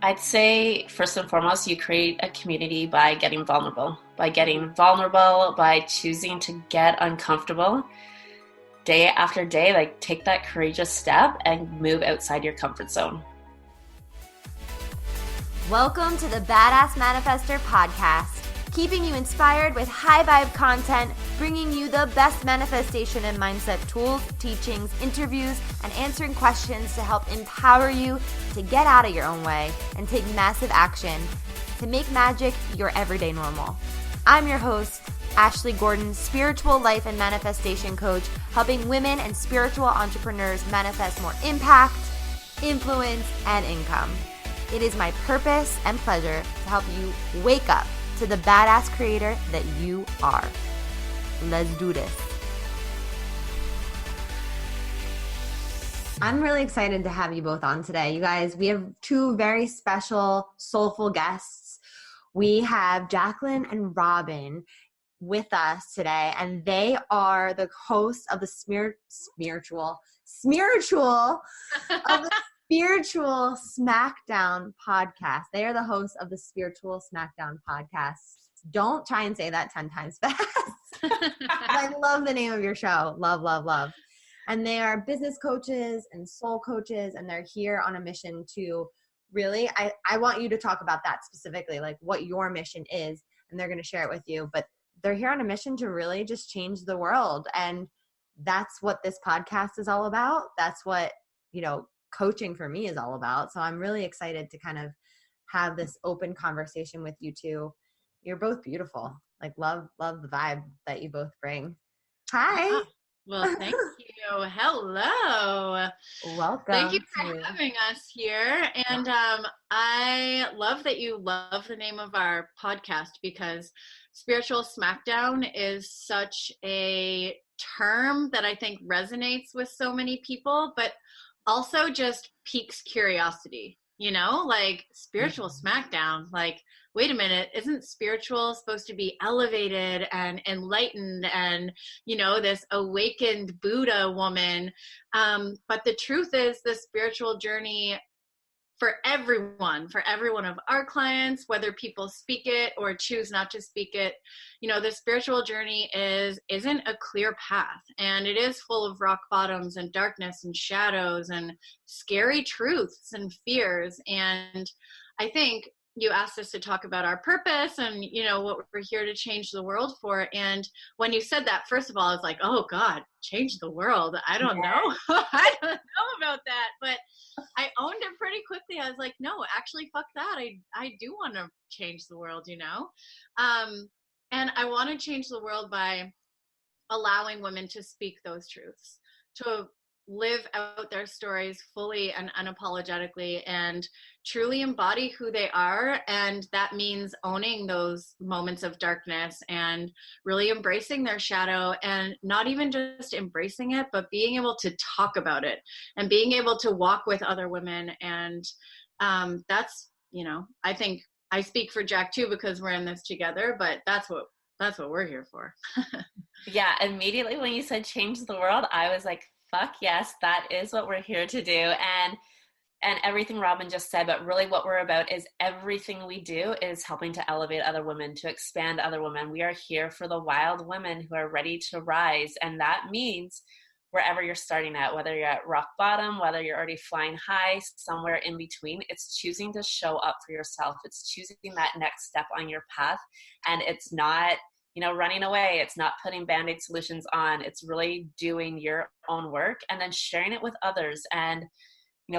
I'd say first and foremost, you create a community by getting vulnerable, by choosing to get uncomfortable day after day, like take that courageous step and move outside your comfort zone. Welcome to the Badass Manifester Podcast, keeping you inspired with high vibe content, bringing you the best manifestation and mindset tools, teachings, interviews, and answering questions to help empower you to get out of your own way and take massive action to make magic your everyday normal. I'm your host, Ashley Gordon, spiritual life and manifestation coach, helping women and spiritual entrepreneurs manifest more impact, influence, and income. It is my purpose and pleasure to help you wake up to the badass creator that you are. Let's do this. I'm really excited to have you both on today. You guys, we have two very special, soulful guests. We have Jacqueline and Robyn with us today, and they are the hosts of the Spiritual Smackdown Podcast. They are the hosts of the Spiritual Smackdown Podcast. Don't try and say that 10 times fast. I love the name of your show. Love, love, love. And they are business coaches and soul coaches, and they're here on a mission to really, I want you to talk about that specifically, like what your mission is, and they're going to share it with you. But they're here on a mission to really just change the world. And that's what this podcast is all about. That's what, coaching for me is all about. So I'm really excited to kind of have this open conversation with you two. You're both beautiful. Like love the vibe that you both bring. Hi. Well, thank you. Hello. Welcome. Thank you for having us here. And I love that you love the name of our podcast, because Spiritual Smackdown is such a term that I think resonates with so many people, but also just piques curiosity, like spiritual smackdown, like, wait a minute, isn't spiritual supposed to be elevated and enlightened and, this awakened Buddha woman? But the truth is the spiritual journey for every one of our clients, whether people speak it or choose not to speak it, the spiritual journey isn't a clear path, and it is full of rock bottoms and darkness and shadows and scary truths and fears. And I think you asked us to talk about our purpose and, what we're here to change the world for. And when you said that, first of all, I was like, oh God, change the world. I don't know. I don't know about that. But I owned it pretty quickly. I was like, no, actually, fuck that. I do want to change the world, and I want to change the world by allowing women to speak those truths, to live out their stories fully and unapologetically and truly embody who they are. And that means owning those moments of darkness and really embracing their shadow, and not even just embracing it, but being able to talk about it and being able to walk with other women. And that's, I think I speak for Jak too, because we're in this together, but that's what we're here for. Yeah. Immediately when you said change the world, I was like, fuck yes, that is what we're here to do. And everything Robyn just said, but really what we're about is everything we do is helping to elevate other women, to expand other women. We are here for the wild women who are ready to rise. And that means wherever you're starting at, whether you're at rock bottom, whether you're already flying high, somewhere in between, it's choosing to show up for yourself. It's choosing that next step on your path. And it's not, running away. It's not putting Band-Aid solutions on. It's really doing your own work and then sharing it with others. And,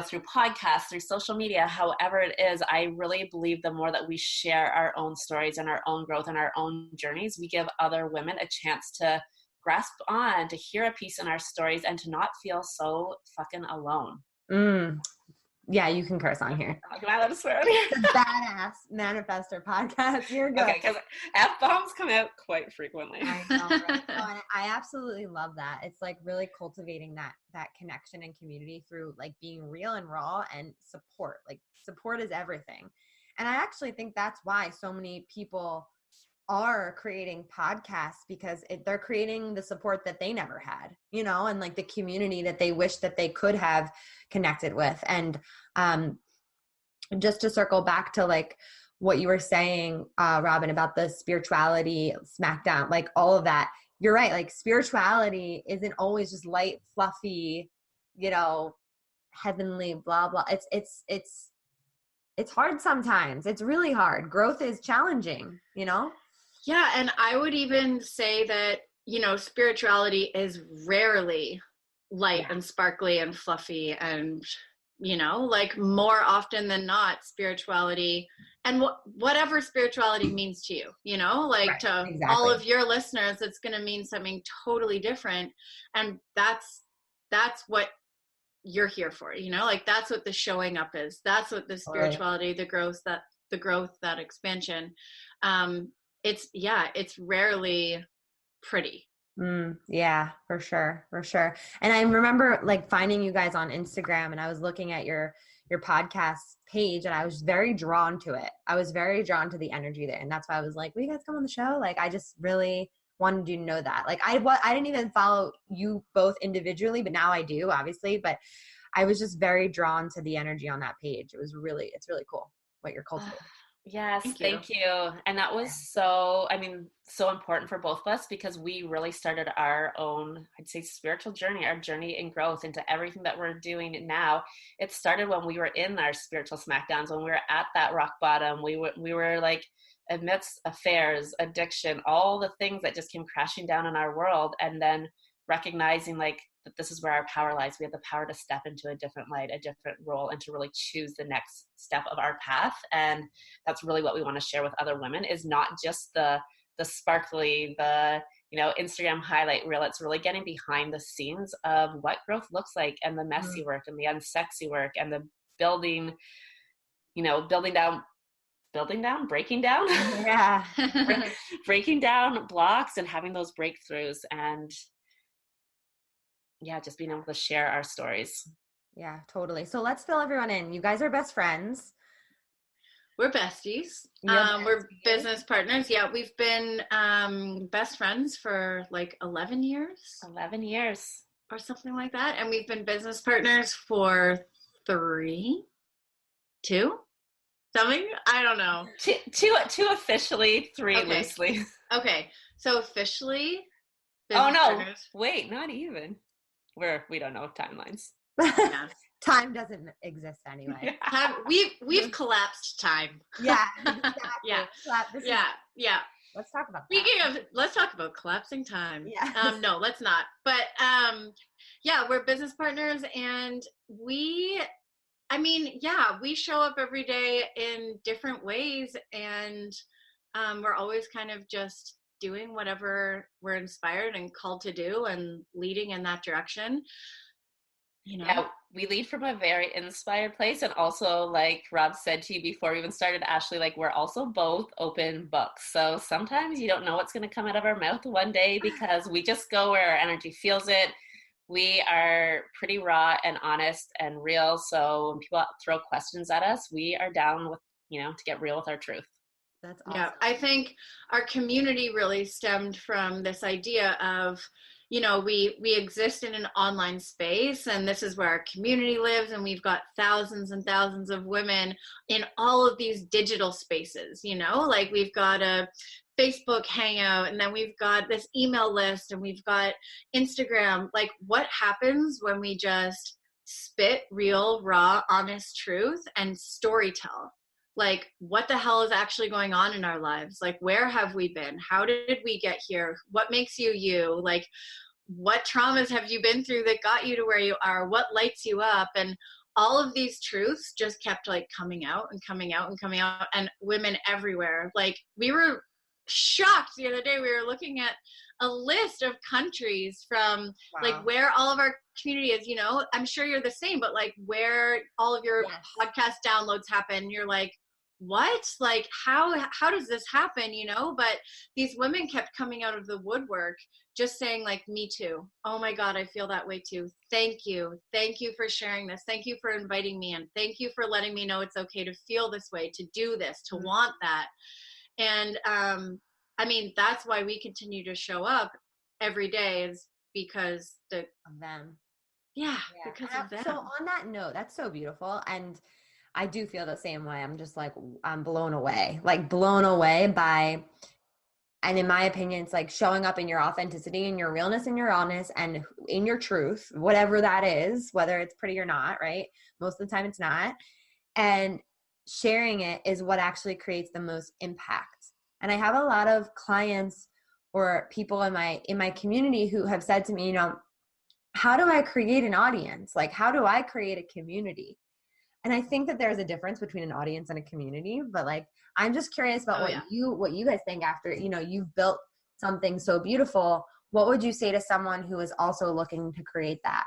through podcasts, through social media, however it is, I really believe the more that we share our own stories and our own growth and our own journeys, we give other women a chance to grasp on, to hear a piece in our stories, and to not feel so fucking alone. Yeah, you can curse on here. Can I let us swear on here? The Badass Manifester Podcast. You're good. Okay, because F-bombs come out quite frequently. I know, right? No, I absolutely love that. It's like really cultivating that connection and community through like being real and raw and support. Like support is everything. And I actually think that's why so many people are creating podcasts, because they're creating the support that they never had, and like the community that they wish that they could have connected with. And just to circle back to like what you were saying, Robyn, about the spirituality smackdown, like all of that, you're right. Like spirituality isn't always just light, fluffy, you know, heavenly, blah, blah. It's hard sometimes. It's really hard. Growth is challenging, you know? Yeah. And I would even say that, you know, spirituality is rarely light and sparkly and fluffy and, you know, like more often than not, spirituality and whatever spirituality means to you, you know, like to all of your listeners, it's going to mean something totally different. And that's what you're here for, you know, like that's what the showing up is. That's what the spirituality, the growth, that expansion. It's rarely pretty. Yeah, for sure. And I remember like finding you guys on Instagram, and I was looking at your podcast page, and I was very drawn to it. I was very drawn to the energy there, and that's why I was like, will you guys come on the show? Like, I just really wanted you to know that. Like, I didn't even follow you both individually, but now I do, obviously. But I was just very drawn to the energy on that page. It's really cool what you're cultivating. Yes, thank you. And that was so important for both of us, because we really started our own, I'd say, spiritual journey, our journey in growth into everything that we're doing now. It started when we were in our spiritual smackdowns, when we were at that rock bottom. We were like amidst affairs, addiction, all the things that just came crashing down in our world. And then recognizing like that this is where our power lies. We have the power to step into a different light, a different role, and to really choose the next step of our path. And that's really what we want to share with other women, is not just the sparkly, Instagram highlight reel. It's really getting behind the scenes of what growth looks like, and the messy work and the unsexy work, and the breaking down blocks and having those breakthroughs, and just being able to share our stories. Yeah, totally. So let's fill everyone in. You guys are best friends. We're besties. We're business partners. Yeah, we've been best friends for like 11 years. 11 years. Or something like that. And we've been business partners for 2 something? I don't know. Two officially, 3 loosely. Okay. So officially, partners. Wait, not even. We don't know timelines. Yeah. Time doesn't exist anyway. We've collapsed time. Yeah. Exactly. Yeah. Let's talk about let's talk about collapsing time. Yeah. No, let's not. But we're business partners, and we show up every day in different ways, and we're always kind of just doing whatever we're inspired and called to do, and leading in that direction. You know? Yeah, we lead from a very inspired place, and also, like Rob said to you before we even started, Ashley, like we're also both open books. So sometimes you don't know what's going to come out of our mouth one day, because we just go where our energy feels it. We are pretty raw and honest and real. So when people throw questions at us, we are down with, to get real with our truth. That's awesome. Yeah, I think our community really stemmed from this idea of, we exist in an online space, and this is where our community lives, and we've got thousands and thousands of women in all of these digital spaces, like we've got a Facebook hangout, and then we've got this email list, and we've got Instagram. Like, what happens when we just spit real, raw, honest truth and storytell? Like, what the hell is actually going on in our lives? Like, where have we been? How did we get here? What makes you you? Like, what traumas have you been through that got you to where you are? What lights you up? And all of these truths just kept like coming out and coming out and coming out, and women everywhere. Like, we were shocked the other day. We were looking at a list of countries from like where all of our community is, I'm sure you're the same, but like where all of your podcast downloads happen. You're like, what? Like, how does this happen? But these women kept coming out of the woodwork, just saying like, me too. Oh my God, I feel that way too. Thank you. Thank you for sharing this. Thank you for inviting me in. Thank you for letting me know it's okay to feel this way, to do this, to want that. And, that's why we continue to show up every day, is because of them. Yeah, because of them. So on that note, that's so beautiful. And I do feel the same way. I'm just like, I'm blown away by, and in my opinion, it's like showing up in your authenticity and your realness and your honest and in your truth, whatever that is, whether it's pretty or not, right? Most of the time it's not. And sharing it is what actually creates the most impact. And I have a lot of clients or people in my community who have said to me, you know, how do I create an audience? Like, how do I create a community? And I think that there's a difference between an audience and a community, but like, I'm just curious about what you guys think after, you know, you've built something so beautiful. What would you say to someone who is also looking to create that?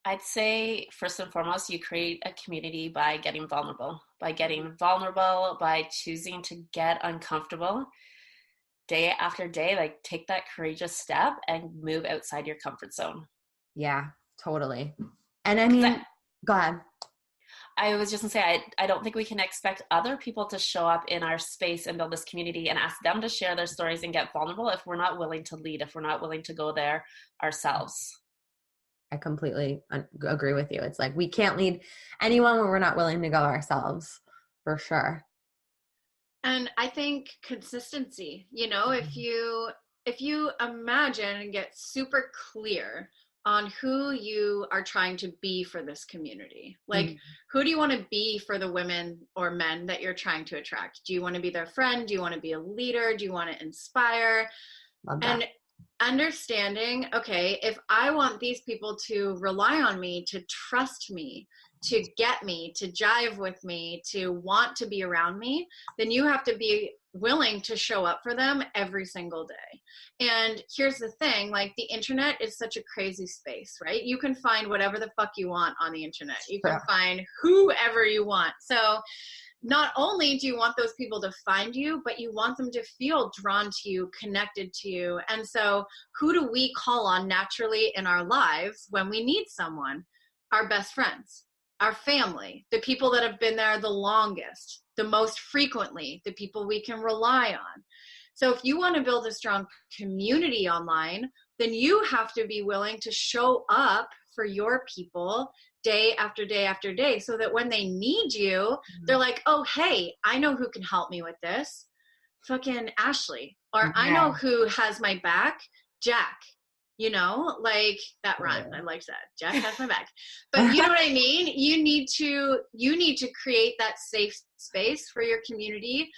I'd say first and foremost, you create a community by getting vulnerable, by choosing to get uncomfortable day after day, like take that courageous step and move outside your comfort zone. Yeah, totally. And I mean, go ahead. I was just gonna say, I don't think we can expect other people to show up in our space and build this community and ask them to share their stories and get vulnerable if we're not willing to lead, if we're not willing to go there ourselves. I completely agree with you. It's like we can't lead anyone when we're not willing to go ourselves, for sure. And I think consistency, you know, if you imagine and get super clear on who you are trying to be for this community, like who do you want to be for the women or men that you're trying to attract? Do you want to be their friend? Do you want to be a leader? Do you want to inspire? Love that. And understanding, okay, if I want these people to rely on me, to trust me, to get me, to jive with me, to want to be around me, then you have to be willing to show up for them every single day. And here's the thing, like the internet is such a crazy space, right? You can find whatever the fuck you want on the internet. You can find whoever you want. So not only do you want those people to find you, but you want them to feel drawn to you, connected to you. And so who do we call on naturally in our lives when we need someone? Our best friends, our family, the people that have been there the longest, the most frequently, the people we can rely on. So if you want to build a strong community online, then you have to be willing to show up for your people day after day after day, so that when they need you, they're like, oh, hey, I know who can help me with this. Fucking Ashley. Or I know who has my back. Jack. You know, like that rhyme. I liked that. Jack has my back. But you know what I mean? You need to create that safe space for your community,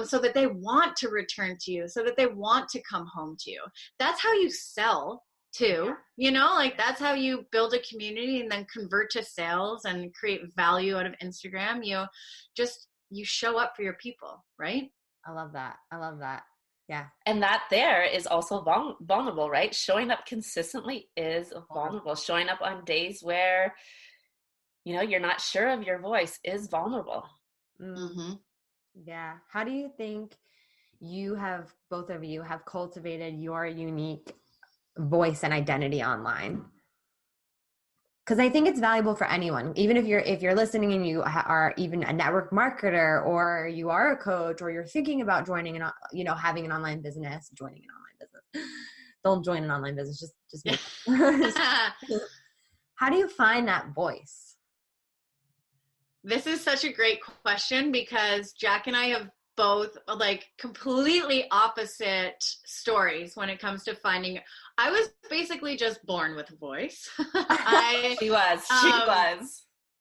so that they want to return to you, so that they want to come home to you. That's how you sell too, you know, like that's how you build a community and then convert to sales and create value out of Instagram. You show up for your people, right? I love that. Yeah. And that there is also vulnerable, right? Showing up consistently is vulnerable. Showing up on days where, you know, you're not sure of your voice is vulnerable. Mm-hmm. Yeah. How do you think both of you have cultivated your unique voice and identity online? Because I think it's valuable for anyone, even if you're listening and you are even a network marketer, or you are a coach, or you're thinking about joining having an online business, Don't join an online business. Just make it. How do you find that voice? This is such a great question, because Jack and I have both like completely opposite stories when it comes to finding. I was basically just born with a voice. She was.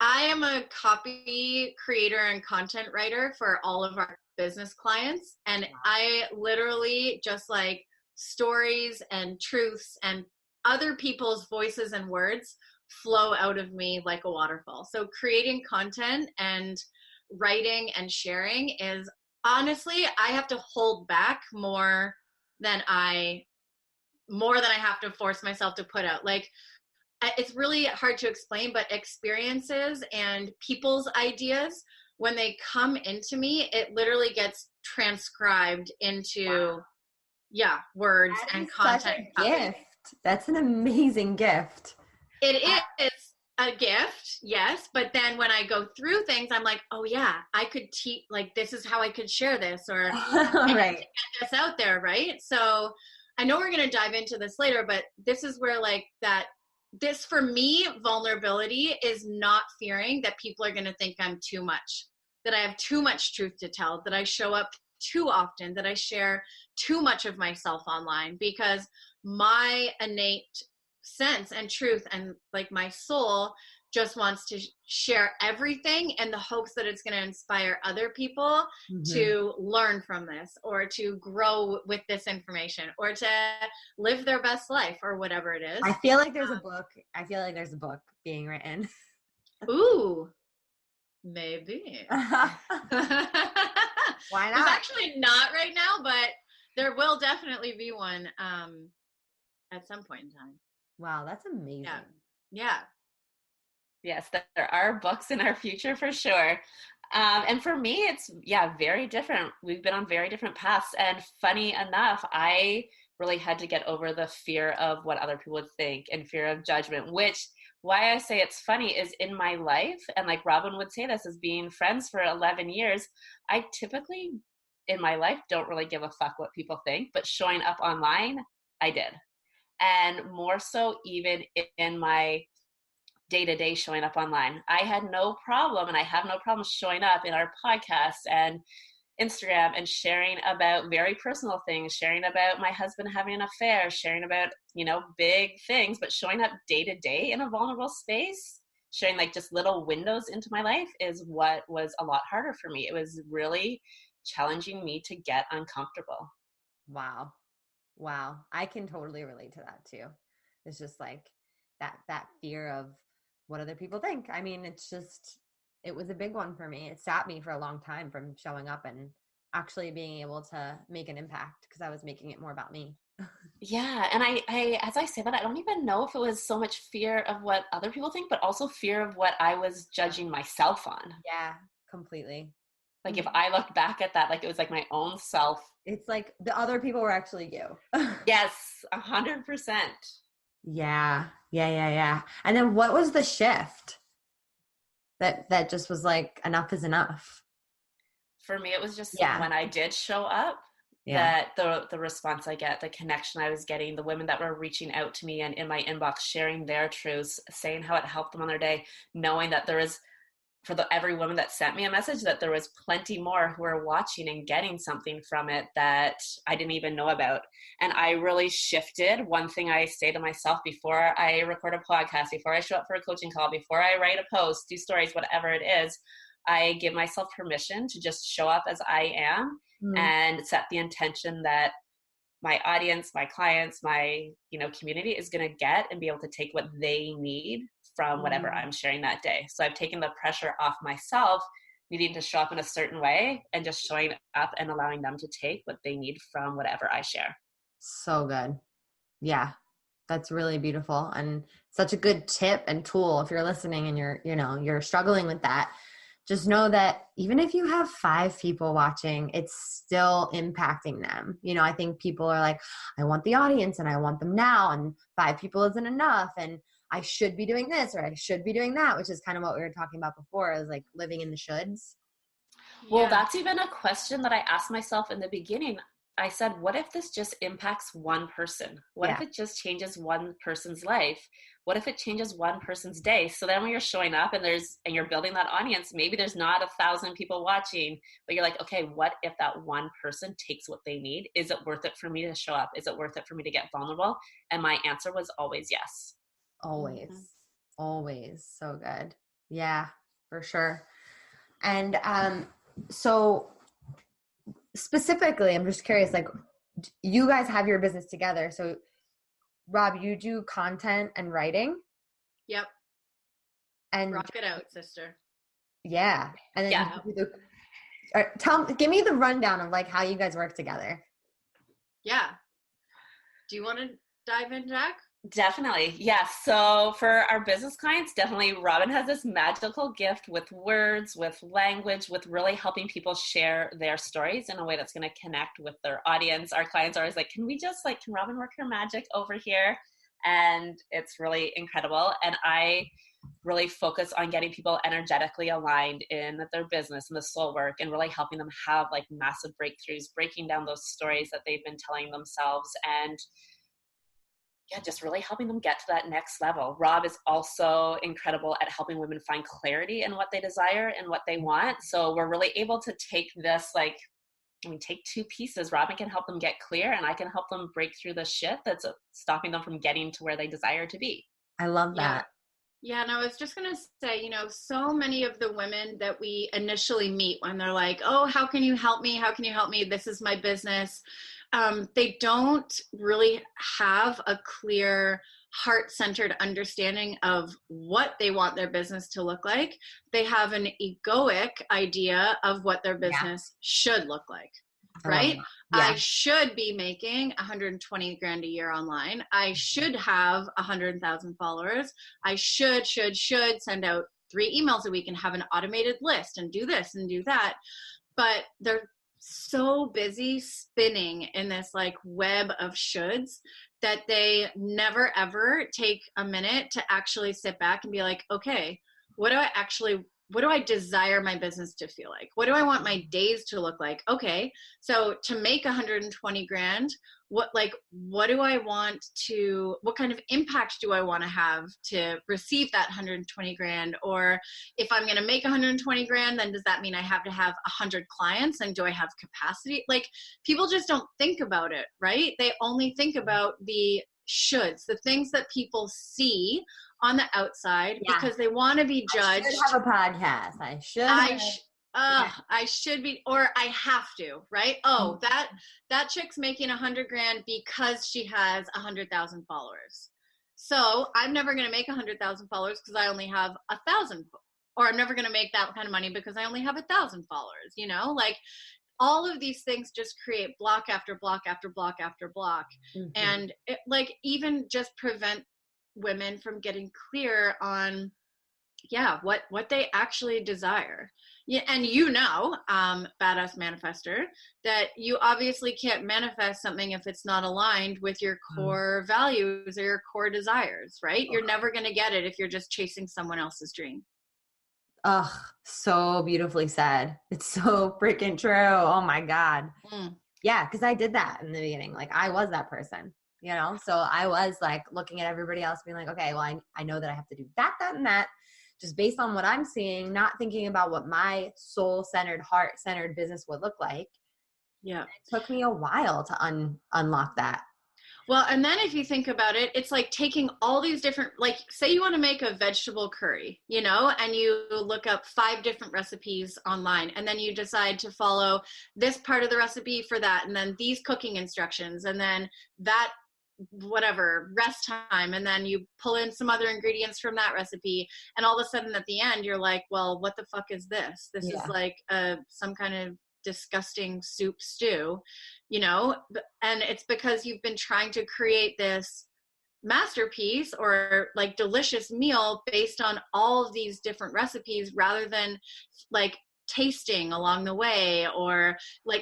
I am a copy creator and content writer for all of our business clients. And I literally just like stories and truths and other people's voices and words flow out of me like a waterfall. So creating content and writing and sharing is, honestly, I have to hold back more than I have to force myself to put out. Like, it's really hard to explain, but experiences and people's ideas, when they come into me, it literally gets transcribed into words and content. Such a gift. That's an amazing gift. It is a gift, yes, but then when I go through things, I'm like, oh yeah, I could teach, like, this is how I could share this, or right. Get this out there, right? So I know we're going to dive into this later, but this is where like that this, for me, vulnerability is not fearing that people are going to think I'm too much, that I have too much truth to tell, that I show up too often, that I share too much of myself online, because my innate sense and truth and like my soul just wants to share everything in the hopes that it's going to inspire other people to learn from this, or to grow with this information, or to live their best life, or whatever it is. I feel like there's a book. I feel like there's a book being written. Ooh, maybe. Why not? There's actually not right now, but there will definitely be one at some point in time. Wow, that's amazing. Yeah. Yes, there are books in our future for sure. And for me, it's, very different. We've been on very different paths. And funny enough, I really had to get over the fear of what other people would think and fear of judgment, which why I say it's funny is in my life, and like Robyn would say this, as being friends for 11 years, I typically in my life don't really give a fuck what people think, but showing up online, I did. And more so even in my day-to-day showing up online, I had no problem, and I have no problem showing up in our podcast and Instagram and sharing about very personal things, sharing about my husband having an affair, sharing about, big things, but showing up day-to-day in a vulnerable space, sharing like just little windows into my life is what was a lot harder for me. It was really challenging me to get uncomfortable. Wow. I can totally relate to that too. It's just like that fear of what other people think. I mean, it was a big one for me. It stopped me for a long time from showing up and actually being able to make an impact, because I was making it more about me. Yeah. And I, as I say that, I don't even know if it was so much fear of what other people think, but also fear of what I was judging myself on. Yeah, completely. Like if I looked back at that, like it was like my own self. It's like the other people were actually you. Yes, 100%. Yeah. And then what was the shift that just was like, enough is enough? For me, it was just when I did show up, that the response I get, the connection I was getting, the women that were reaching out to me and in my inbox, sharing their truths, saying how it helped them on their day, knowing that there is, for every woman that sent me a message, that there was plenty more who were watching and getting something from it that I didn't even know about. And I really shifted. One thing I say to myself before I record a podcast, before I show up for a coaching call, before I write a post, do stories, whatever it is, I give myself permission to just show up as I am and set the intention that my audience, my clients, my community is going to get and be able to take what they need from whatever I'm sharing that day. So I've taken the pressure off myself needing to show up in a certain way, and just showing up and allowing them to take what they need from whatever I share. So good. Yeah, that's really beautiful, and such a good tip and tool. If you're listening and you're struggling with that, just know that even if you have 5 people watching, it's still impacting them. I think people are like, I want the audience and I want them now, and 5 people isn't enough, and I should be doing this or I should be doing that, which is kind of what we were talking about before, is like living in the shoulds. Well, that's even a question that I asked myself in the beginning. I said, what if this just impacts one person? What if it just changes one person's life? What if it changes one person's day? So then when you're showing up and you're building that audience, maybe there's not 1,000 people watching, but you're like, okay, what if that one person takes what they need? Is it worth it for me to show up? Is it worth it for me to get vulnerable? And my answer was always yes. Always. So good. Yeah, for sure. And so specifically, I'm just curious, like, you guys have your business together. So Rob, you do content and writing? Yep. And rock it out, sister. Yeah. And then give me the rundown of like how you guys work together. Yeah. Do you want to dive in, Jak? Definitely. Yes. So for our business clients, definitely Robyn has this magical gift with words, with language, with really helping people share their stories in a way that's going to connect with their audience. Our clients are always like, can Robyn work her magic over here? And it's really incredible. And I really focus on getting people energetically aligned in their business and the soul work, and really helping them have like massive breakthroughs, breaking down those stories that they've been telling themselves, and just really helping them get to that next level. Rob is also incredible at helping women find clarity in what they desire and what they want. So we're really able to take this, like, take two pieces. Robyn can help them get clear, and I can help them break through the shit that's stopping them from getting to where they desire to be. I love that. Yeah, and I was just going to say, so many of the women that we initially meet when they're like, oh, how can you help me? How can you help me? This is my business. They don't really have a clear heart-centered understanding of what they want their business to look like. They have an egoic idea of what their business should look like, right? I should be making 120 grand a year online. I should have 100,000 followers. I should send out 3 emails a week and have an automated list and do this and do that. But they're so busy spinning in this like web of shoulds that they never ever take a minute to actually sit back and be like, okay, what do I desire my business to feel like? What do I want my days to look like? Okay, so to make 120 grand, what do I want to, what kind of impact do I want to have to receive that 120 grand? Or if I'm going to make 120 grand, then does that mean I have to have 100 clients? And do I have capacity? Like, people just don't think about it, right? They only think about the shoulds, the things that people see on the outside because they want to be judged. I should have a podcast. I should be, or I have to, right? Oh, that chick's making 100 grand because she has 100,000 followers. So I'm never going to make 100,000 followers because I only have 1,000, or I'm never going to make that kind of money because I only have 1,000 followers, like all of these things just create block after block after block after block. Mm-hmm. And it, even just prevent women from getting clear on what they actually desire. Yeah, and badass manifester, that you obviously can't manifest something if it's not aligned with your core values or your core desires, right? You're never going to get it if you're just chasing someone else's dream. Oh, so beautifully said. It's so freaking true. Oh my God. Yeah, because I did that in the beginning. I was that person. So I was looking at everybody else being like, okay, well, I know that I have to do that, and that, just based on what I'm seeing, not thinking about what my soul-centered, heart-centered business would look like. Yeah. It took me a while to unlock that. Well, and then if you think about it, it's like taking all these different, say you want to make a vegetable curry, and you look up 5 different recipes online, and then you decide to follow this part of the recipe for that, and then these cooking instructions, and then that whatever rest time, and then you pull in some other ingredients from that recipe, and all of a sudden at the end you're like, well, what the fuck is this is like some kind of disgusting soup stew, and it's because you've been trying to create this masterpiece or delicious meal based on all of these different recipes, rather than tasting along the way, or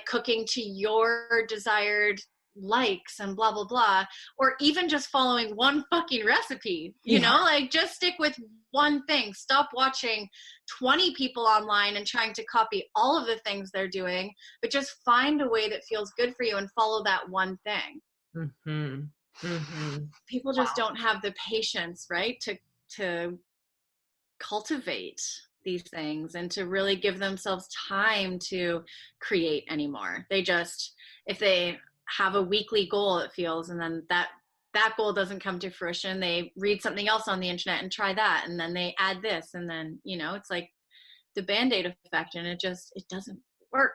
cooking to your desired likes and blah blah blah, or even just following one fucking recipe, just stick with one thing. Stop watching 20 people online and trying to copy all of the things they're doing, but just find a way that feels good for you and follow that one thing. People just don't have the patience, right, to cultivate these things and to really give themselves time to create anymore. They just, if they have a weekly goal, it feels, and then that goal doesn't come to fruition, they read something else on the internet and try that, and then they add this, and then it's like the Band-Aid effect, and it doesn't work.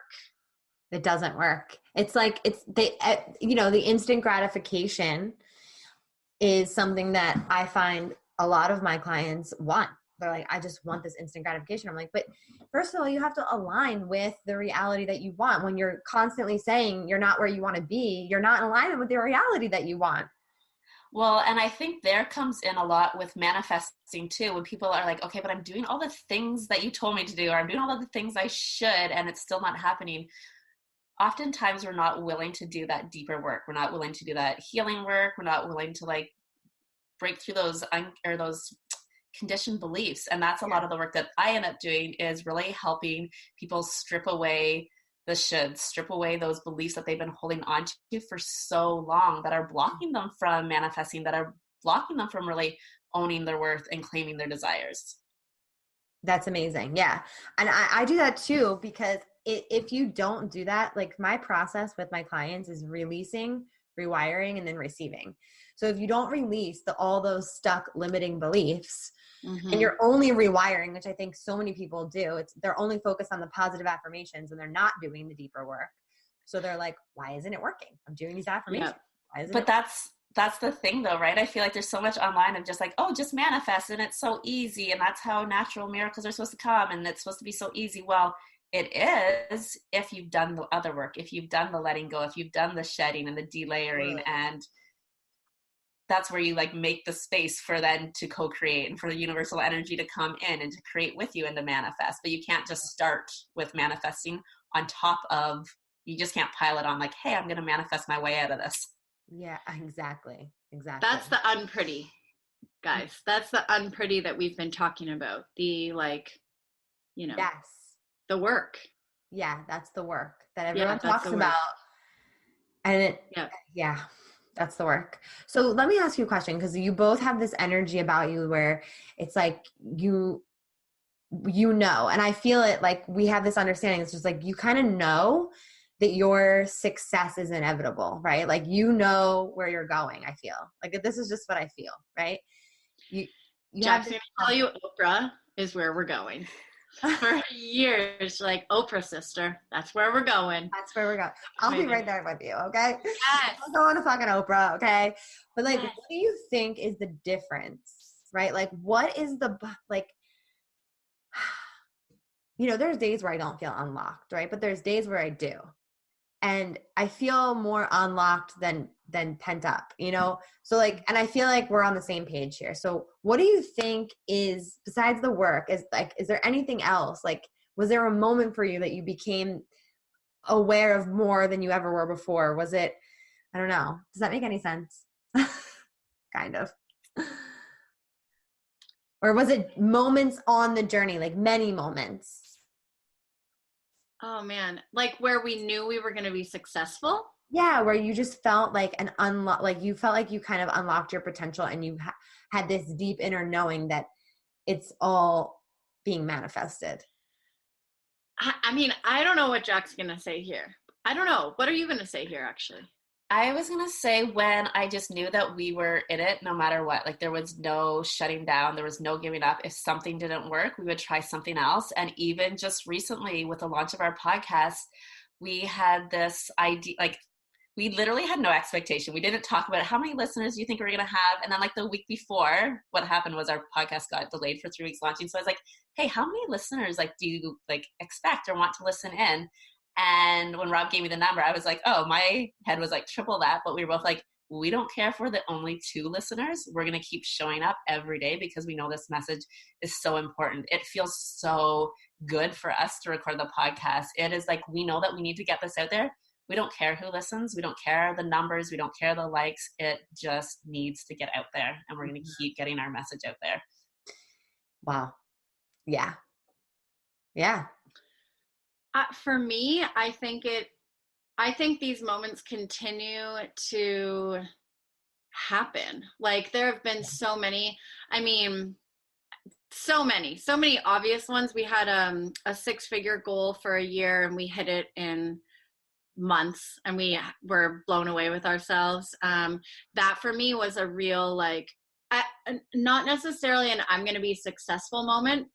It doesn't work. It's the instant gratification is something that I find a lot of my clients want. They're like, I just want this instant gratification. I'm like, but first of all, you have to align with the reality that you want. When you're constantly saying you're not where you want to be, you're not in alignment with the reality that you want. Well, and I think there comes in a lot with manifesting too, when people are like, okay, but I'm doing all the things that you told me to do, or I'm doing all of the things I should, and it's still not happening. Oftentimes we're not willing to do that deeper work. We're not willing to do that healing work. We're not willing to break through those conditioned beliefs. And that's a lot of the work that I end up doing, is really helping people strip away the shoulds, strip away those beliefs that they've been holding on to for so long that are blocking them from manifesting, that are blocking them from really owning their worth and claiming their desires. That's amazing. Yeah. And I do that too, because if you don't do that, like my process with my clients is releasing, rewiring, and then receiving. So if you don't release all those stuck limiting beliefs, and you're only rewiring, which I think so many people do, they're only focused on the positive affirmations and they're not doing the deeper work. So they're like, why isn't it working? I'm doing these affirmations. Why isn't but it that's the thing though, right? I feel like there's so much online of just like, oh, just manifest and it's so easy and that's how natural miracles are supposed to come and it's supposed to be so easy. Well, it is if you've done the other work, if you've done the letting go, if you've done the shedding and the delayering, and that's where you like make the space for then to co-create and for the universal energy to come in and to create with you and to manifest. But you can't just start with manifesting on top of, you just can't pile it on like, hey, I'm going to manifest my way out of this. Yeah, exactly. That's the unpretty, guys. That's the unpretty that we've been talking about. The like, yes, the work. Yeah, that's the work that everyone talks about. And that's the work. So let me ask you a question, because you both have this energy about you where it's like you know, and I feel it, like we have this understanding. It's just like you kind of know that your success is inevitable, right? Like you know where you're going. I feel like this is just what I feel, right? You Jack's gonna tell you Oprah is where we're going. For years, like Oprah sister, that's where we're going. That's where we're going. I'll be right there with you, okay? Yes. I'll go on to fucking Oprah, okay? But like, what do you think is the difference, right? Like, what is the, like, there's days where I don't feel unlocked, right? But there's days where I do. And I feel more unlocked than pent up, So like, and I feel like we're on the same page here. So what do you think is, besides the work, is there anything else? Like, was there a moment for you that you became aware of more than you ever were before? Was it, I don't know. Does that make any sense? Kind of. Or was it moments on the journey, like many moments? Oh man, like where we knew we were going to be successful? Yeah, where you just felt like you felt like you kind of unlocked your potential and you had this deep inner knowing that it's all being manifested. I mean, I don't know what Jack's going to say here. I don't know. What are you going to say here, actually? I was going to say when I just knew that we were in it no matter what. Like there was no shutting down. There was no giving up. If something didn't work, we would try something else. And even just recently with the launch of our podcast, we had this idea, like we literally had no expectation. We didn't talk about how many listeners do you think we're going to have? And then like the week before, what happened was our podcast got delayed for 3 weeks launching. So I was like, hey, how many listeners like do you like expect or want to listen in? And when Rob gave me the number, I was like, oh, my head was like triple that. But we were both like, we don't care if we're the only 2 listeners. We're going to keep showing up every day because we know this message is so important. It feels so good for us to record the podcast. It is like, we know that we need to get this out there. We don't care who listens. We don't care the numbers. We don't care the likes. It just needs to get out there. And we're going to keep getting our message out there. Wow. Yeah. Yeah. For me, I think these moments continue to happen. Like there have been so many, I mean, so many obvious ones. We had a 6-figure goal for a year and we hit it in months and we were blown away with ourselves. That for me was a real, like, not necessarily an I'm going to be successful moment,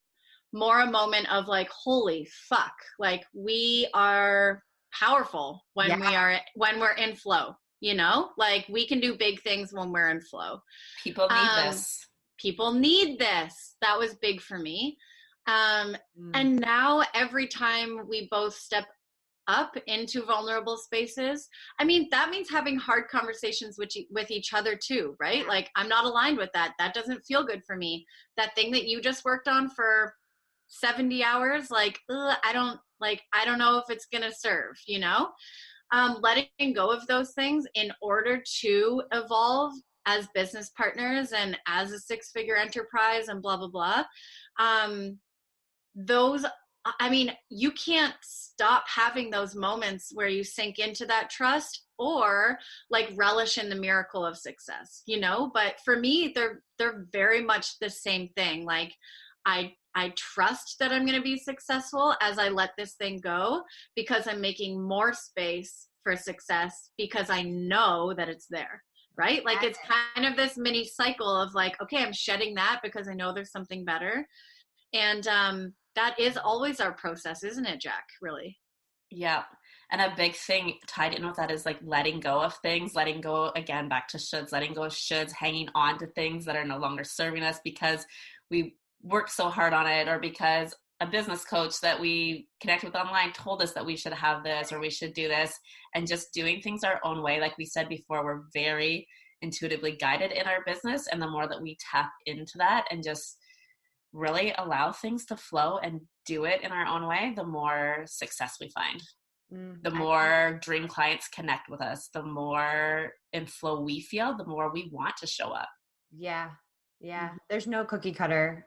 more a moment of like, holy fuck, like we are powerful when we're in flow, like we can do big things when we're in flow. People need this. People need this. That was big for me. And now every time we both step up into vulnerable spaces, I mean, that means having hard conversations with each other too, right? Like I'm not aligned with that. That doesn't feel good for me. That thing that you just worked on for 70 hours, like, I don't know if it's going to serve, letting go of those things in order to evolve as business partners and as a 6-figure enterprise and blah, blah, blah. Those I mean, you can't stop having those moments where you sink into that trust or like relish in the miracle of success, you know? But for me, they're very much the same thing. Like I trust that I'm going to be successful as I let this thing go, because I'm making more space for success because I know that it's there, right? Like it's kind of this mini cycle of like, okay, I'm shedding that because I know there's something better. And that is always our process, isn't it, Jak? Really? Yeah. And a big thing tied in with that is like letting go of things, letting go, again, back to shoulds, letting go of shoulds, hanging on to things that are no longer serving us because we worked so hard on it, or because a business coach that we connect with online told us that we should have this or we should do this, and just doing things our own way. Like we said before, we're very intuitively guided in our business. And the more that we tap into that and just really allow things to flow and do it in our own way, the more success we find. The more dream clients connect with us, the more in flow we feel, the more we want to show up. Yeah. There's no cookie cutter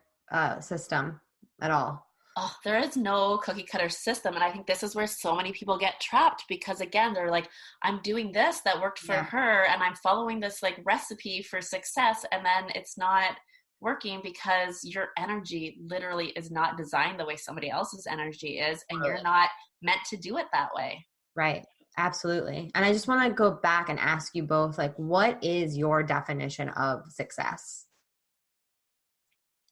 system at all. Oh, there is no cookie cutter system. And I think this is where so many people get trapped, because again, they're like, I'm doing this that worked for her and I'm following this like recipe for success. And then it's not working because your energy literally is not designed the way somebody else's energy is. And you're not meant to do it that way. Right. Absolutely. And I just want to go back and ask you both, like, what is your definition of success?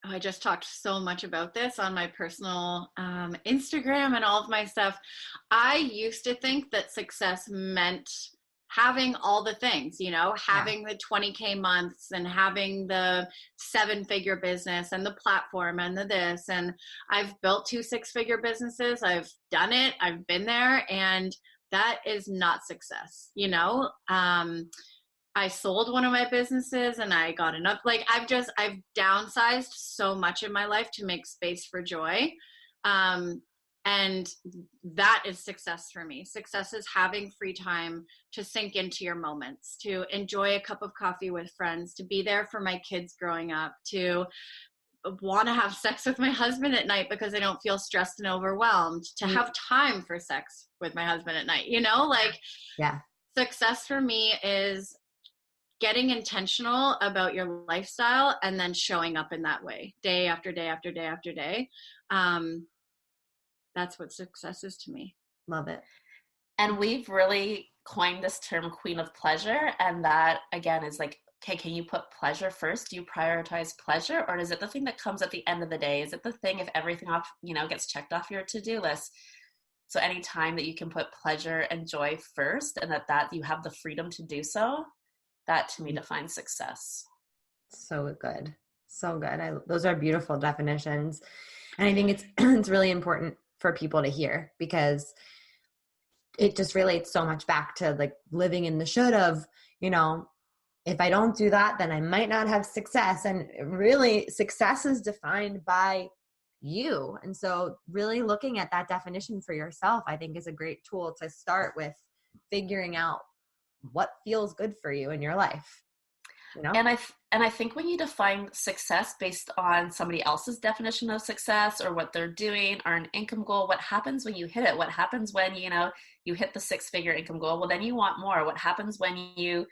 I just talked so much about this on my personal Instagram and all of my stuff. I used to think that success meant having all the things, you know, having the 20K months and having the 7-figure business and the platform and the this. And I've built 2 6-figure businesses. I've done it. I've been there. And that is not success, you know? I sold one of my businesses and I got enough. Like I've downsized so much in my life to make space for joy. And that is success for me. Success is having free time to sink into your moments, to enjoy a cup of coffee with friends, to be there for my kids growing up, to want to have sex with my husband at night because I don't feel stressed and overwhelmed, to have time for sex with my husband at night, you know, like success for me is getting intentional about your lifestyle and then showing up in that way day after day after day after day. That's what success is to me. Love it. And we've really coined this term queen of pleasure. And that again is like, okay, can you put pleasure first? Do you prioritize pleasure? Or is it the thing that comes at the end of the day? Is it the thing if everything off, you know, gets checked off your to-do list? So any time that you can put pleasure and joy first, and that you have the freedom to do so, that to me defines success. So good. So good. Those are beautiful definitions. And I think it's really important for people to hear, because it just relates so much back to like living in the should of, you know, if I don't do that, then I might not have success. And really success is defined by you. And so really looking at that definition for yourself, I think is a great tool to start with figuring out what feels good for you in your life. You know? And I think when you define success based on somebody else's definition of success or what they're doing or an income goal, what happens when you hit it? What happens when, you know, you hit the 6-figure income goal? Well, then you want more. What happens when you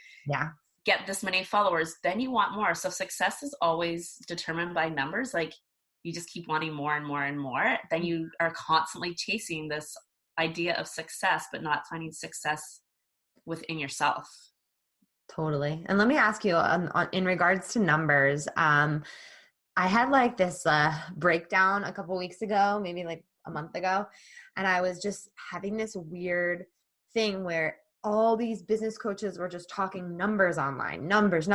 get this many followers? Then you want more. So success is always determined by numbers. Like you just keep wanting more and more and more. Then you are constantly chasing this idea of success, but not finding success within yourself. Totally. And let me ask you in regards to numbers, I had like this breakdown a couple weeks ago, maybe like a month ago. And I was just having this weird thing where all these business coaches were just talking numbers online, numbers.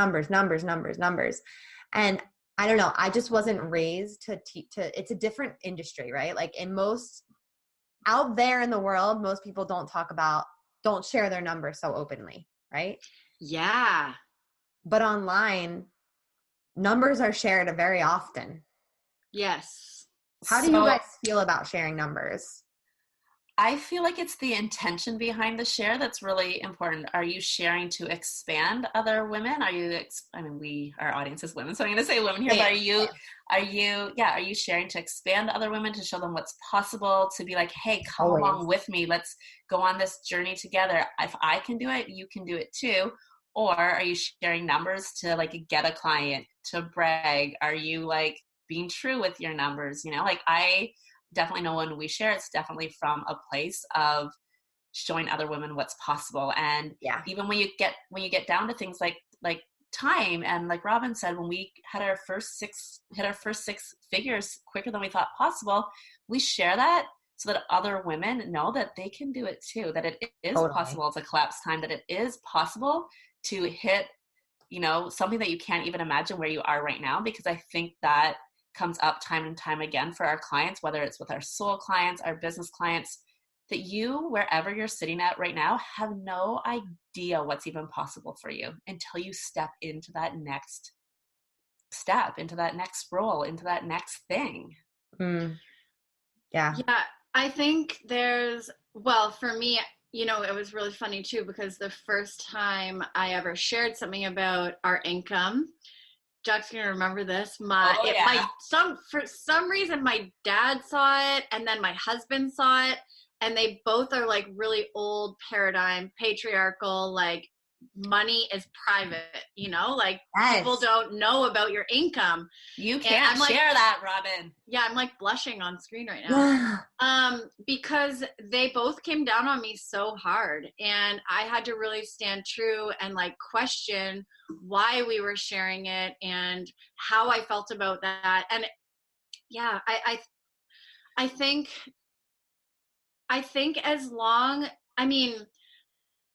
And I don't know, I just wasn't raised to teach. It's a different industry, right? Like out there in the world, most people don't share their numbers so openly, right? Yeah. But online, numbers are shared very often. Yes. How do you guys feel about sharing numbers? I feel like it's the intention behind the share that's really important. Are you sharing to expand other women? Are you, our audience is women, so I'm going to say women here, but are you sharing to expand other women, to show them what's possible, to be like, hey, come along with me. Let's go on this journey together. If I can do it, you can do it too. Or are you sharing numbers to like get a client, to brag? Are you like being true with your numbers? You know, like I definitely know when we share, it's definitely from a place of showing other women what's possible. And even when you get down to things like time, and like Robyn said, when we had our first six figures quicker than we thought possible, we share that so that other women know that they can do it too, that it is possible to collapse time, that it is possible to hit, you know, something that you can't even imagine where you are right now. Because I think that comes up time and time again for our clients, whether it's with our soul clients, our business clients, that you, wherever you're sitting at right now, have no idea what's even possible for you until you step into that next step, into that next role, into that next thing. Yeah, I think for me, you know, it was really funny too, because the first time I ever shared something about our income, Jack's gonna remember this. For some reason, my dad saw it, and then my husband saw it, and they both are like really old paradigm, patriarchal, like money is private, you know, like people don't know about your income. You can't share that, Robyn. Yeah, I'm like blushing on screen right now. Because they both came down on me so hard, and I had to really stand true and like question why we were sharing it and how I felt about that. And yeah, I think as long,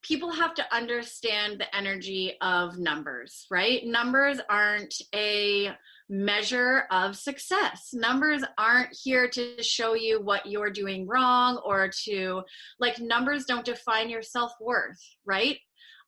people have to understand the energy of numbers, right? Numbers aren't a measure of success. Numbers aren't here to show you what you're doing wrong, or to, like, numbers don't define your self-worth, right?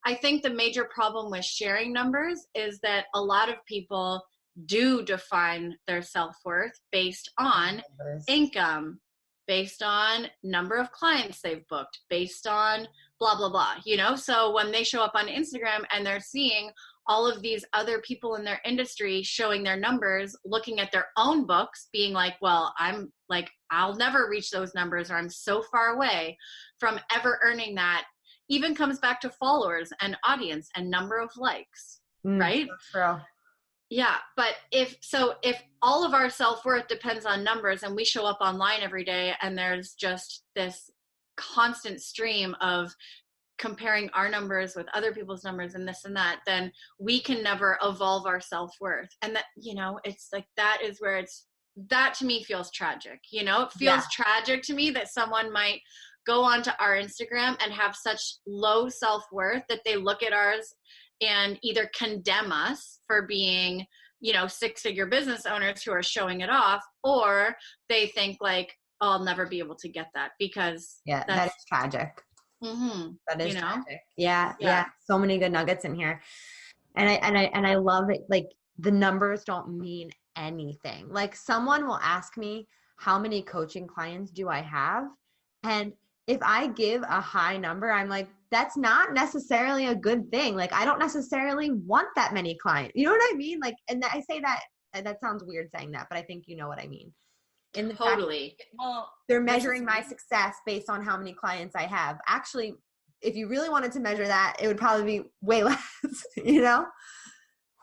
I think the major problem with sharing numbers is that a lot of people do define their self-worth based on income, based on number of clients they've booked, based on blah, blah, blah, you know? So when they show up on Instagram and they're seeing all of these other people in their industry showing their numbers, looking at their own books, being like, well, I'm like, I'll never reach those numbers, or I'm so far away from ever earning that, even comes back to followers and audience and number of likes, right? That's true. Yeah, but if all of our self-worth depends on numbers, and we show up online every day and there's just this constant stream of comparing our numbers with other people's numbers and this and that, then we can never evolve our self-worth. And that, you know, it's like, that is where that to me feels tragic. You know, it feels tragic to me that someone might go onto our Instagram and have such low self-worth that they look at ours and either condemn us for being, you know, six-figure business owners who are showing it off, or they think like, oh, I'll never be able to get that, because that is tragic. Mm-hmm, that is tragic. Yeah. So many good nuggets in here. And I love it. Like, the numbers don't mean anything. Like, someone will ask me, how many coaching clients do I have? And if I give a high number, I'm like, that's not necessarily a good thing. Like, I don't necessarily want that many clients. You know what I mean? Like, and I say that, and that sounds weird saying that, but I think you know what I mean. In the totally. Well, they're measuring my success based on how many clients I have. Actually, if you really wanted to measure that, it would probably be way less, you know?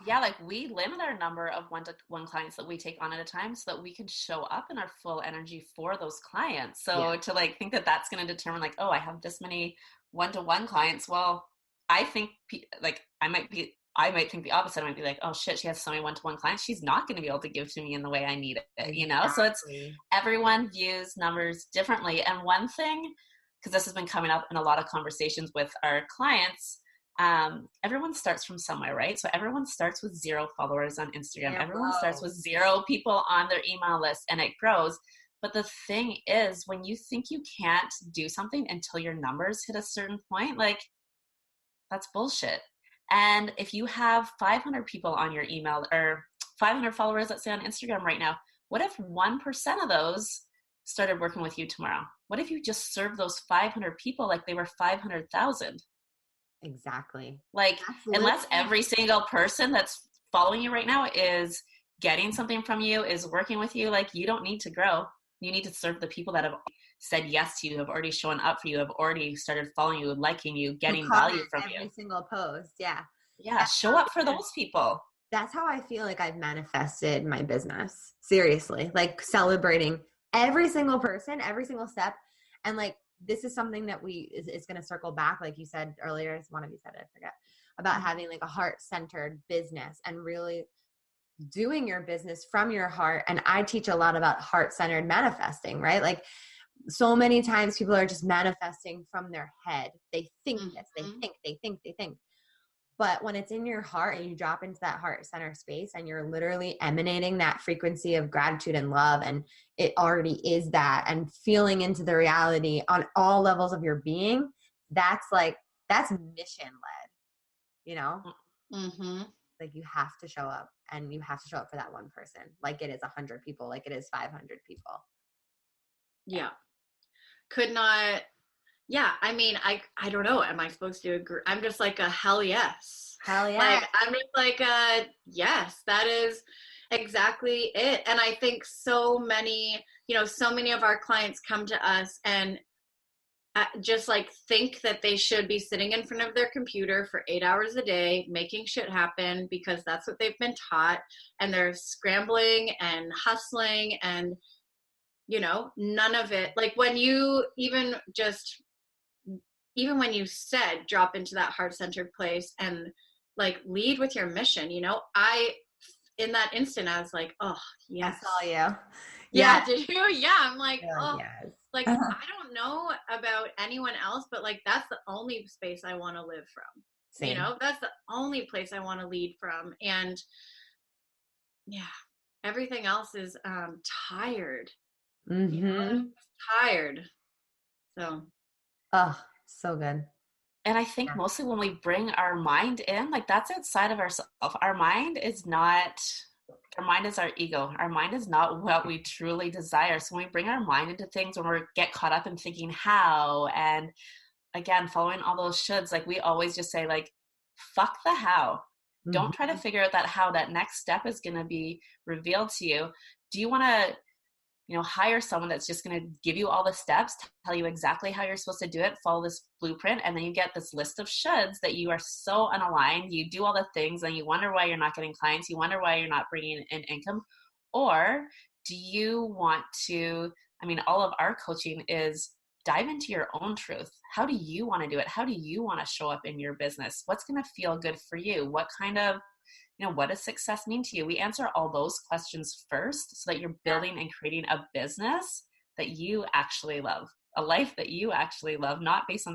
Yeah, like, we limit our number of one-to-one clients that we take on at a time so that we can show up in our full energy for those clients. So to like think that that's going to determine like, oh, I have this many one-to-one clients. Well, I think like I might think the opposite. I might be like, oh shit, she has so many one-to-one clients. She's not going to be able to give to me in the way I need it, you know? So it's, everyone views numbers differently. And one thing, because this has been coming up in a lot of conversations with our clients, everyone starts from somewhere, right? So everyone starts with 0 followers on Instagram. Everyone starts with 0 people on their email list, and it grows. But the thing is, when you think you can't do something until your numbers hit a certain point, like, that's bullshit. And if you have 500 people on your email, or 500 followers, let's say on Instagram right now, what if 1% of those started working with you tomorrow? What if you just served those 500 people like they were 500,000? Exactly. Like, unless every single person that's following you right now is getting something from you, is working with you, like, you don't need to grow. You need to serve the people that have said yes to you, have already shown up for you, have already started following you, liking you, getting value from you. Every single post. Yeah. Yeah. Show up for those people. That's how I feel like I've manifested my business. Seriously. Like, celebrating every single person, every single step. And like, this is something that is going to circle back. Like you said earlier, as one of you said it, I forget, about having like a heart-centered business and really doing your business from your heart. And I teach a lot about heart-centered manifesting, right? Like, so many times people are just manifesting from their head. They think this, they think. But when it's in your heart and you drop into that heart center space and you're literally emanating that frequency of gratitude and love, and it already is that, and feeling into the reality on all levels of your being, that's mission led, you know? Mm-hmm. Like, you have to show up, and you have to show up for that one person. Like it is 100 people, like it is 500 people. Yeah. Could not. Yeah, I mean, I don't know. Am I supposed to agree? I'm just like a hell yes. Hell yeah. Like, I'm just like a yes, that is exactly it. And I think so many of our clients come to us and just like think that they should be sitting in front of their computer for 8 hours a day, making shit happen because that's what they've been taught. And they're scrambling and hustling and, none of it. Like, when you even when you said drop into that heart-centered place and like lead with your mission, in that instant, I was like, oh, yes. I saw you. Yeah. Did you? Yeah. I'm like, oh, yes. Like, I don't know about anyone else, but like, that's the only space I want to live from. Same. That's the only place I want to lead from. And yeah, everything else is tired. Mm-hmm. Tired. So. Oh, so good. And I think mostly when we bring our mind in, like, that's outside of ourselves. Our mind is our ego. Our mind is not what we truly desire. So when we bring our mind into things, when we get caught up in thinking how, and again, following all those shoulds, like, we always just say, like, fuck the how. Mm-hmm. Don't try to figure out that how. That next step is going to be revealed to you. Do you want to hire someone that's just going to give you all the steps, tell you exactly how you're supposed to do it, follow this blueprint, and then you get this list of shoulds that you are so unaligned, you do all the things, and you wonder why you're not getting clients, you wonder why you're not bringing in income? Or do you want to, all of our coaching is dive into your own truth. How do you want to do it? How do you want to show up in your business? What's going to feel good for you? What kind of what does success mean to you? We answer all those questions first so that you're building and creating a business that you actually love, a life that you actually love, not based on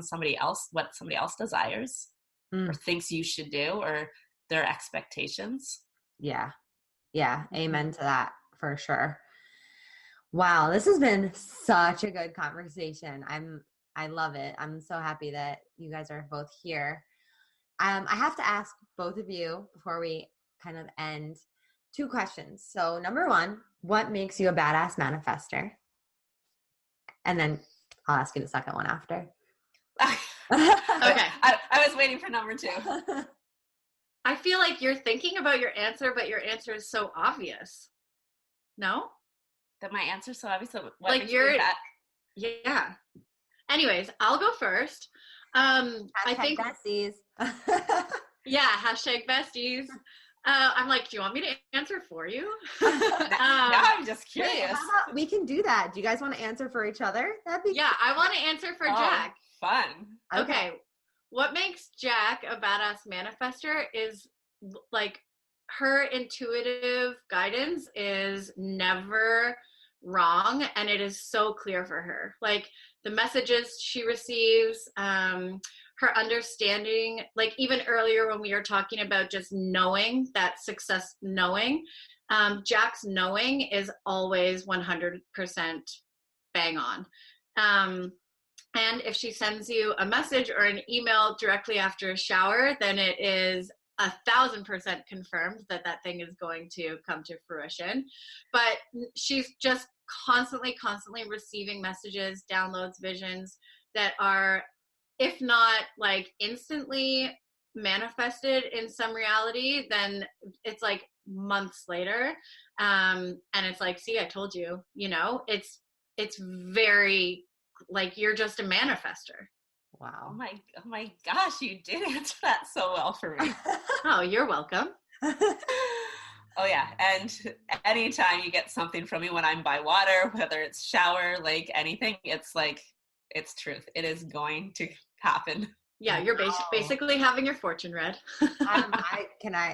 what somebody else desires or thinks you should do or their expectations. Yeah. Yeah. Amen to that for sure. Wow. This has been such a good conversation. I love it. I'm so happy that you guys are both here. I have to ask both of you before we kind of end 2 questions. So number 1, what makes you a badass manifester? And then I'll ask you the second one after. Okay. I was waiting for number 2. I feel like you're thinking about your answer, but your answer is so obvious. No? That my answer is so obvious? So what like, makes you that? Yeah. Anyways, I'll go first. I think besties. Yeah, #besties. I'm like, do you want me to answer for you? Now I'm just curious. Wait, how about we can do that? Do you guys want to answer for each other? That'd be I want to answer for Jak. Fun. Okay. What makes Jak a badass manifester is like her intuitive guidance is never wrong, and it is so clear for her. Like, the messages she receives, her understanding, like even earlier when we were talking about just knowing that success, Jak's knowing is always 100% bang on. And if she sends you a message or an email directly after a shower, then it is 1,000% confirmed that thing is going to come to fruition. But she's just constantly receiving messages, downloads, visions that are, if not like instantly manifested in some reality, then it's like months later. And it's like, see, I told you, you know, it's very like, you're just a manifester. Wow. Oh my gosh, you did answer that so well for me. Oh, you're welcome. Oh yeah, and anytime you get something from me when I'm by water, whether it's shower, lake, anything, it's like, it's truth. It is going to happen. Yeah, you're basically having your fortune read.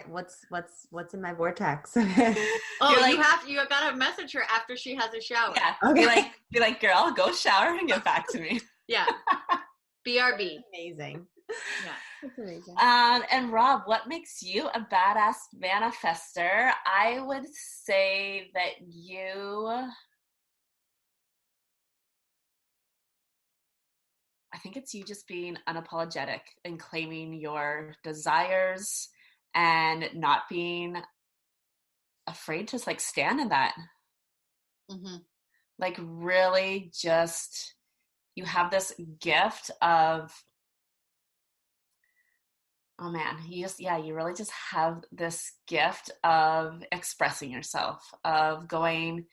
What's in my vortex? Oh, you gotta message her after she has a shower. Yeah, okay. Be like, girl, go shower and get back to me. Yeah, BRB. Amazing. Yeah. That's amazing. And Rob, what makes you a badass manifester? I would say that I think it's you just being unapologetic and claiming your desires and not being afraid to like stand in that. Mm-hmm. Like really just, you have this gift of, oh man, you really just have this gift of expressing yourself, of going,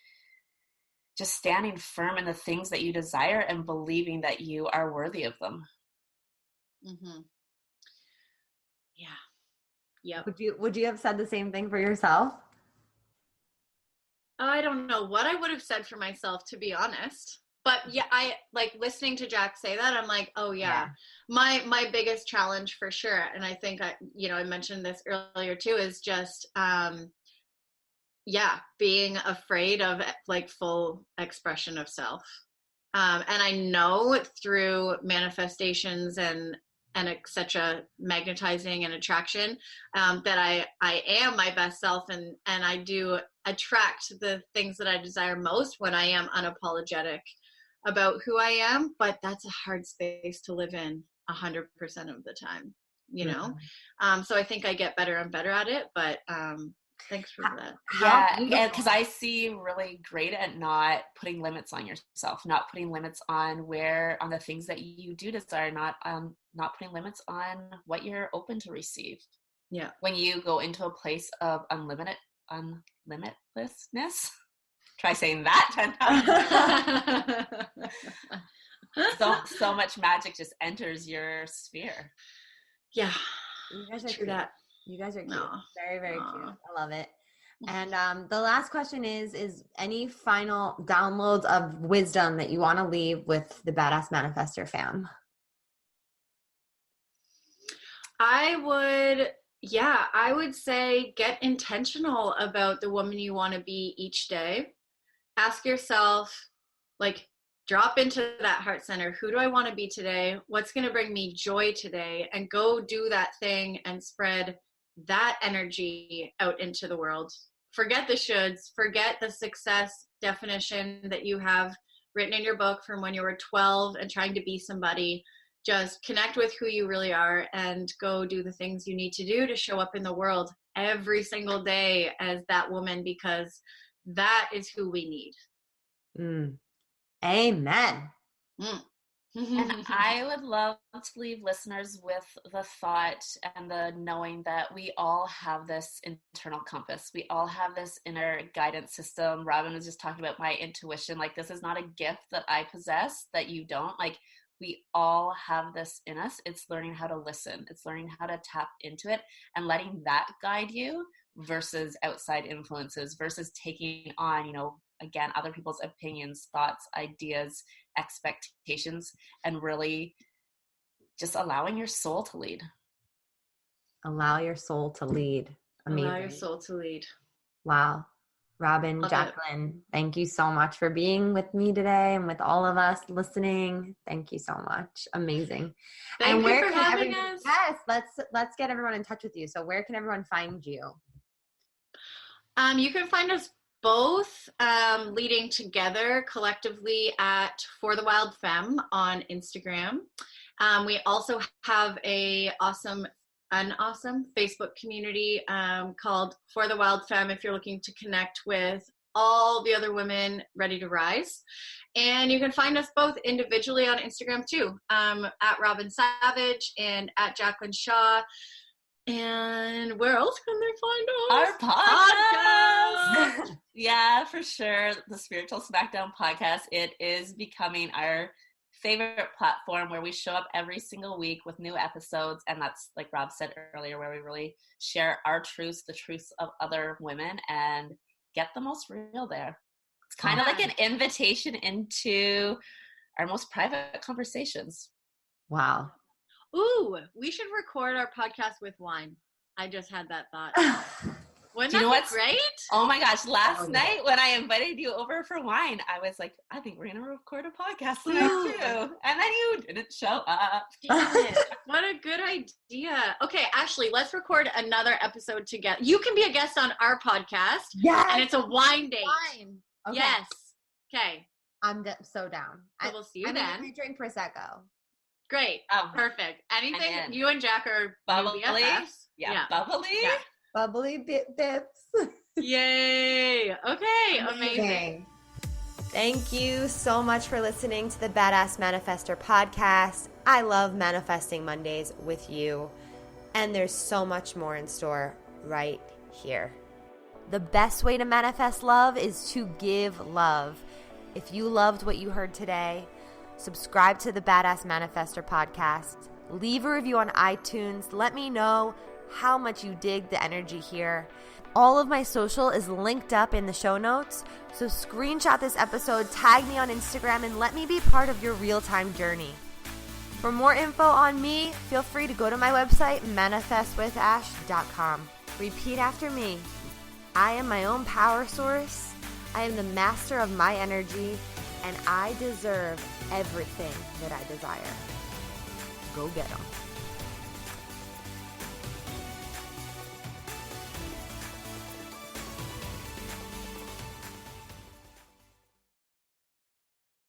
just standing firm in the things that you desire and believing that you are worthy of them. Mm-hmm. Yeah. Yep. Would you have said the same thing for yourself? I don't know what I would have said for myself, to be honest. But yeah, I like listening to Jak say that. I'm like, oh yeah. My biggest challenge for sure. And I think I mentioned this earlier too, is just, being afraid of like full expression of self. And I know through manifestations and etc., magnetizing and attraction, that I am my best self, and I do attract the things that I desire most when I am unapologetic about who I am. But that's a hard space to live in 100% of the time, you know? So I think I get better and better at it, but thanks for that. Yeah, because I see really great at not putting limits on yourself, not putting limits on the things that you do desire, not putting limits on what you're open to receive. Yeah. When you go into a place of unlimitlessness, try saying that 10 times. so much magic just enters your sphere. Yeah. You guys are cute. You guys are cute. Very, very cute. I love it. And the last question is any final downloads of wisdom that you want to leave with the Badass Manifester fam? I would say get intentional about the woman you want to be each day. Ask yourself, like, drop into that heart center. Who do I want to be today? What's going to bring me joy today? And go do that thing and spread that energy out into the world. Forget the shoulds. Forget the success definition that you have written in your book from when you were 12 and trying to be somebody. Just connect with who you really are and go do the things you need to do to show up in the world every single day as that woman, because that is who we need. Amen. And I would love to leave listeners with the thought and the knowing that we all have this internal compass. We all have this inner guidance system. Robyn was just talking about my intuition. Like, this is not a gift that I possess that you don't. Like, we all have this in us. It's learning how to listen. It's learning how to tap into it and letting that guide you versus outside influences, versus taking on, again, other people's opinions, thoughts, ideas, expectations, and really just allowing your soul to lead. Allow your soul to lead. Amazing. Allow your soul to lead. Wow. Robyn, Jacqueline, thank you so much for being with me today and with all of us listening. Thank you so much. Amazing. Thank you for having us. Yes, let's get everyone in touch with you. So where can everyone find you? You can find us both leading together collectively at For the Wild Femme on Instagram. We also have an awesome Facebook community called For the Wild Femme if you're looking to connect with all the other women ready to rise. And you can find us both individually on Instagram too, at Robyn Savage and at Jacqueline Shaw. And where else can they find us? Our podcast. Yeah, for sure. The Spiritual Smackdown Podcast. It is becoming our favorite platform where we show up every single week with new episodes. And that's, like Rob said earlier, where we really share our truths, the truths of other women, and get the most real there. It's kind of like an invitation into our most private conversations. Wow. Ooh, we should record our podcast with wine. I just had that thought. Wouldn't that be great? Oh my gosh, last night when I invited you over for wine, I was like, I think we're going to record a podcast tonight too. And then you didn't show up. What a good idea. Okay, Ashley, let's record another episode together. You can be a guest on our podcast. Yes. And it's a wine date. Wine. Okay. Yes. Okay. I'm so down. So we'll see you then. I drink Prosecco. Great. Oh, perfect. Anything, you and Jack are bubbly. BFFs. Yeah, bubbly. Yeah. Bubbly bips. Yay. Okay, amazing. Thank you so much for listening to the Badass Manifester podcast. I love manifesting Mondays with you, and there's so much more in store right here. The best way to manifest love is to give love. If you loved what you heard today, subscribe to the Badass Manifester podcast. Leave a review on iTunes. Let me know how much you dig the energy here. All of my social is linked up in the show notes, so screenshot this episode, tag me on Instagram, and let me be part of your real-time journey. For more info on me, feel free to go to my website, manifestwithash.com. Repeat after me. I am my own power source. I am the master of my energy, and I deserve everything that I desire. Go get 'em.